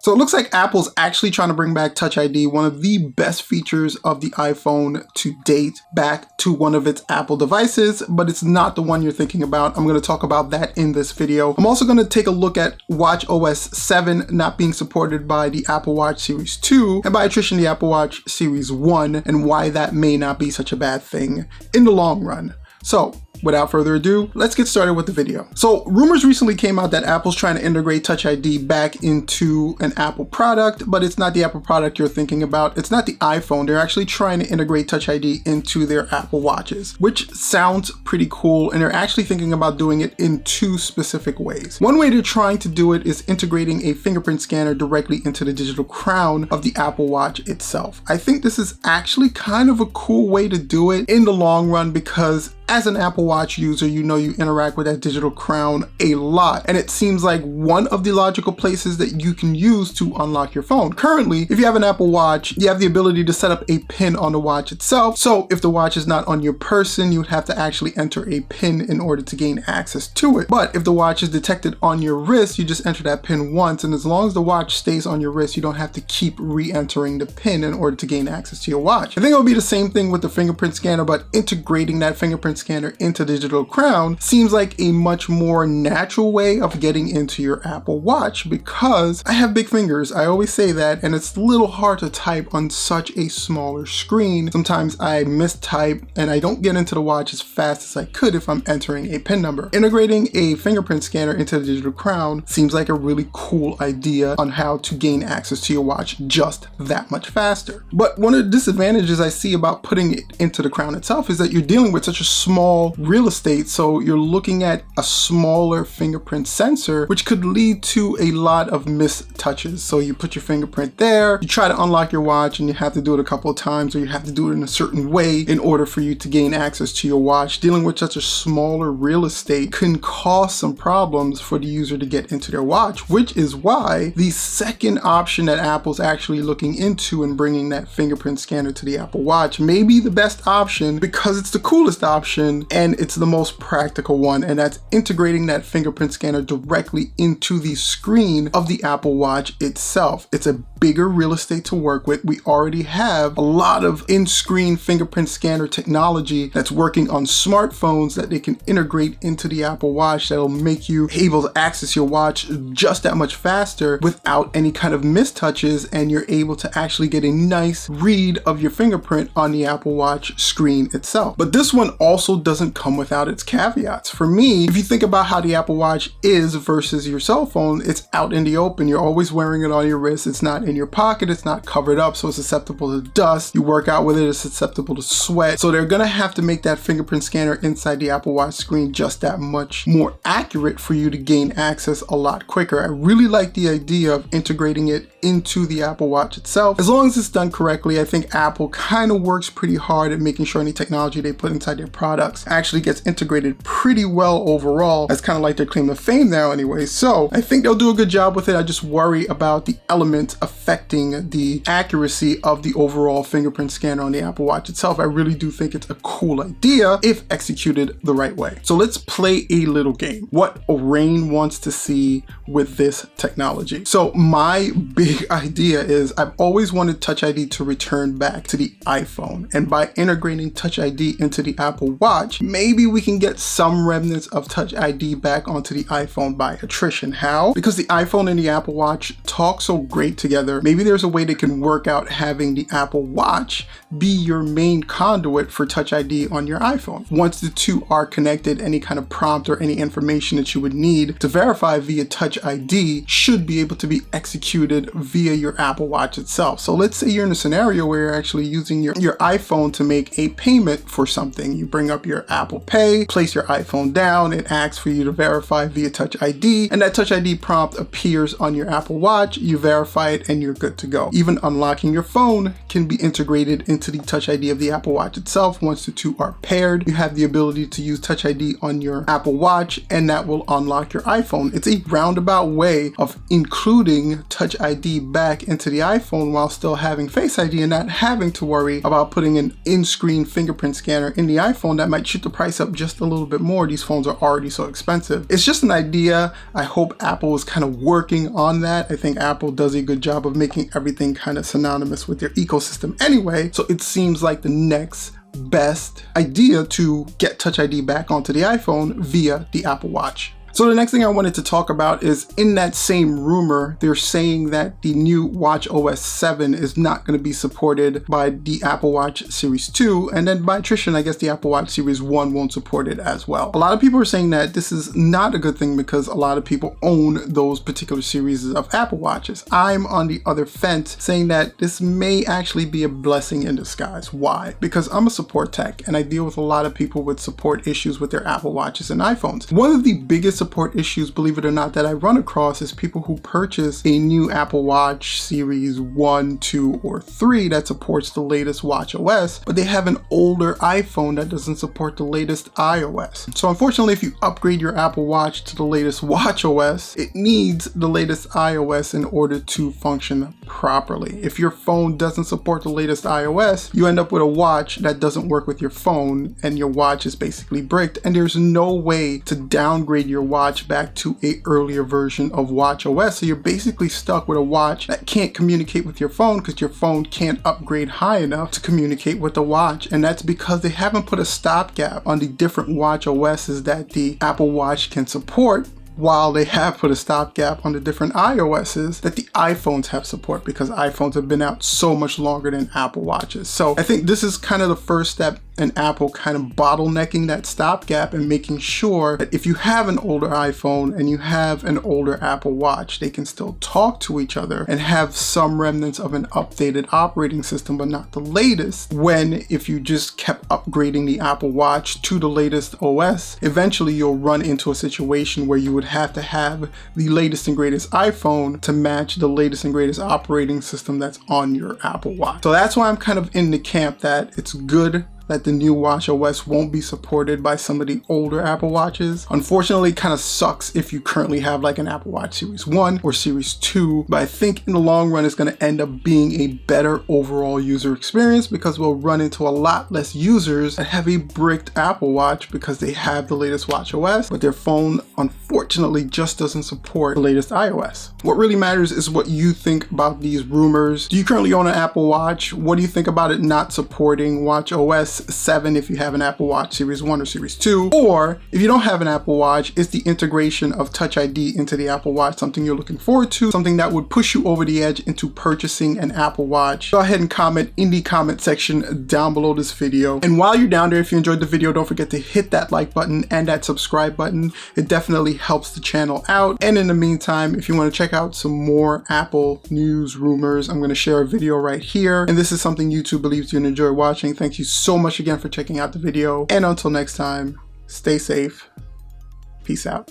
So it looks like Apple's actually trying to bring back Touch ID, one of the best features of the iPhone to date, back to one of its Apple devices, but it's not the one you're thinking about. I'm going to talk about that in this video. I'm also going to take a look at watchOS 7 not being supported by the Apple Watch Series 2 and by attrition the Apple Watch Series 1 and why that may not be such a bad thing in the long run. So without further ado, let's get started with the video. So rumors recently came out that Apple's trying to integrate Touch ID back into an Apple product, but it's not the Apple product you're thinking about. It's not the iPhone. They're actually trying to integrate Touch ID into their Apple Watches, which sounds pretty cool. And they're actually thinking about doing it in two specific ways. One way they're trying to do it is integrating a fingerprint scanner directly into the digital crown of the Apple Watch itself. I think this is actually kind of a cool way to do it in the long run, because as an Apple Watch user, you know you interact with that digital crown a lot, and it seems like one of the logical places that you can use to unlock your phone. Currently, if you have an Apple Watch, you have the ability to set up a pin on the watch itself. So if the watch is not on your person, you would have to actually enter a pin in order to gain access to it. But if the watch is detected on your wrist, you just enter that pin once, and as long as the watch stays on your wrist, you don't have to keep re-entering the pin in order to gain access to your watch. I think it'll be the same thing with the fingerprint scanner, but integrating that fingerprint scanner into the digital crown seems like a much more natural way of getting into your Apple Watch, because I have big fingers. I always say that, and it's a little hard to type on such a smaller screen. Sometimes I mistype and I don't get into the watch as fast as I could if I'm entering a PIN number. Integrating a fingerprint scanner into the digital crown seems like a really cool idea on how to gain access to your watch just that much faster. But one of the disadvantages I see about putting it into the crown itself is that you're dealing with such a small real estate, so you're looking at a smaller fingerprint sensor, which could lead to a lot of missed touches. So you put your fingerprint there, you try to unlock your watch, and you have to do it a couple of times, or you have to do it in a certain way in order for you to gain access to your watch. Dealing with such a smaller real estate can cause some problems for the user to get into their watch, which is why the second option that Apple's actually looking into and bringing that fingerprint scanner to the Apple Watch may be the best option, because it's the coolest option and it's the most practical one, and that's integrating that fingerprint scanner directly into the screen of the Apple Watch itself. It's a bigger real estate to work with. We already have a lot of in-screen fingerprint scanner technology that's working on smartphones that they can integrate into the Apple Watch that'll make you able to access your watch just that much faster without any kind of mistouches, and you're able to actually get a nice read of your fingerprint on the Apple Watch screen itself. But this one also doesn't come without its caveats. For me, if you think about how the Apple Watch is versus your cell phone, it's out in the open. You're always wearing it on your wrist. It's not in your pocket. It's not covered up, so it's susceptible to dust. You work out with it, it's susceptible to sweat. So they're gonna have to make that fingerprint scanner inside the Apple Watch screen just that much more accurate for you to gain access a lot quicker. I really like the idea of integrating it into the Apple Watch itself. As long as it's done correctly, I think Apple kind of works pretty hard at making sure any technology they put inside their products actually gets integrated pretty well overall. That's kind of like their claim to fame now anyway. So I think they'll do a good job with it. I just worry about the element affecting the accuracy of the overall fingerprint scanner on the Apple Watch itself. I really do think it's a cool idea if executed the right way. So let's play a little game. What Rain wants to see with this technology. So my big idea is I've always wanted Touch ID to return back to the iPhone, and by integrating Touch ID into the Apple Watch, maybe we can get some remnants of Touch ID back onto the iPhone by attrition. How? Because the iPhone and the Apple Watch talk so great together. Maybe there's a way they can work out having the Apple Watch be your main conduit for Touch ID on your iPhone. Once the two are connected, any kind of prompt or any information that you would need to verify via Touch ID should be able to be executed via your Apple Watch itself. So let's say you're in a scenario where you're actually using your iPhone to make a payment for something. You bring up your Apple Pay, place your iPhone down, it asks for you to verify via Touch ID, and that Touch ID prompt appears on your Apple Watch, you verify it, and you're good to go. Even unlocking your phone can be integrated into the Touch ID of the Apple Watch itself. Once the two are paired, you have the ability to use Touch ID on your Apple Watch, and that will unlock your iPhone. It's a roundabout way of including Touch ID ID back into the iPhone while still having Face ID and not having to worry about putting an in-screen fingerprint scanner in the iPhone that might shoot the price up just a little bit more. These phones are already so expensive. It's just an idea. I hope Apple is kind of working on that. I think Apple does a good job of making everything kind of synonymous with their ecosystem anyway, so it seems like the next best idea to get Touch ID back onto the iPhone via the Apple Watch. So the next thing I wanted to talk about is, in that same rumor, they're saying that the new watchOS 7 is not going to be supported by the Apple Watch Series 2, and then by attrition, I guess the Apple Watch Series 1 won't support it as well. A lot of people are saying that this is not a good thing because a lot of people own those particular series of Apple Watches. I'm on the other fence saying that this may actually be a blessing in disguise. Why? Because I'm a support tech and I deal with a lot of people with support issues with their Apple Watches and iPhones. One of the biggest support issues, believe it or not, that I run across is people who purchase a new Apple Watch Series 1, 2, or 3 that supports the latest watchOS, but they have an older iPhone that doesn't support the latest iOS. So unfortunately, if you upgrade your Apple Watch to the latest watchOS, it needs the latest iOS in order to function properly. If your phone doesn't support the latest iOS, you end up with a watch that doesn't work with your phone, and your watch is basically bricked, and there's no way to downgrade your watch back to an earlier version of watchOS. So you're basically stuck with a watch that can't communicate with your phone because your phone can't upgrade high enough to communicate with the watch. And that's because they haven't put a stopgap on the different watchOSs that the Apple Watch can support, while they have put a stopgap on the different iOSs that the iPhones have support, because iPhones have been out so much longer than Apple Watches. So I think this is kind of the first step in Apple kind of bottlenecking that stopgap and making sure that if you have an older iPhone and you have an older Apple Watch, they can still talk to each other and have some remnants of an updated operating system, but not the latest. When if you just kept upgrading the Apple Watch to the latest OS, eventually you'll run into a situation where you would have to have the latest and greatest iPhone to match the latest and greatest operating system that's on your Apple Watch. So that's why I'm kind of in the camp that it's good that the new watchOS won't be supported by some of the older Apple Watches. Unfortunately, it kind of sucks if you currently have like an Apple Watch Series 1 or Series 2, but I think in the long run it's going to end up being a better overall user experience, because we'll run into a lot less users that have a bricked Apple Watch because they have the latest watchOS, but their phone unfortunately just doesn't support the latest iOS. What really matters is what you think about these rumors. Do you currently own an Apple Watch? What do you think about it not supporting watchOS 7 if you have an Apple Watch Series 1 or Series 2? Or if you don't have an Apple Watch, is the integration of Touch ID into the Apple Watch something you're looking forward to, something that would push you over the edge into purchasing an Apple Watch? Go ahead and comment in the comment section down below this video. And while you're down there, if you enjoyed the video, don't forget to hit that like button and that subscribe button. It definitely helps the channel out. And in the meantime, if you want to check out some more Apple news rumors, I'm going to share a video right here. And this is something YouTube believes you'll enjoy watching. Thank you so much again for checking out the video, and until next time, stay safe. Peace out.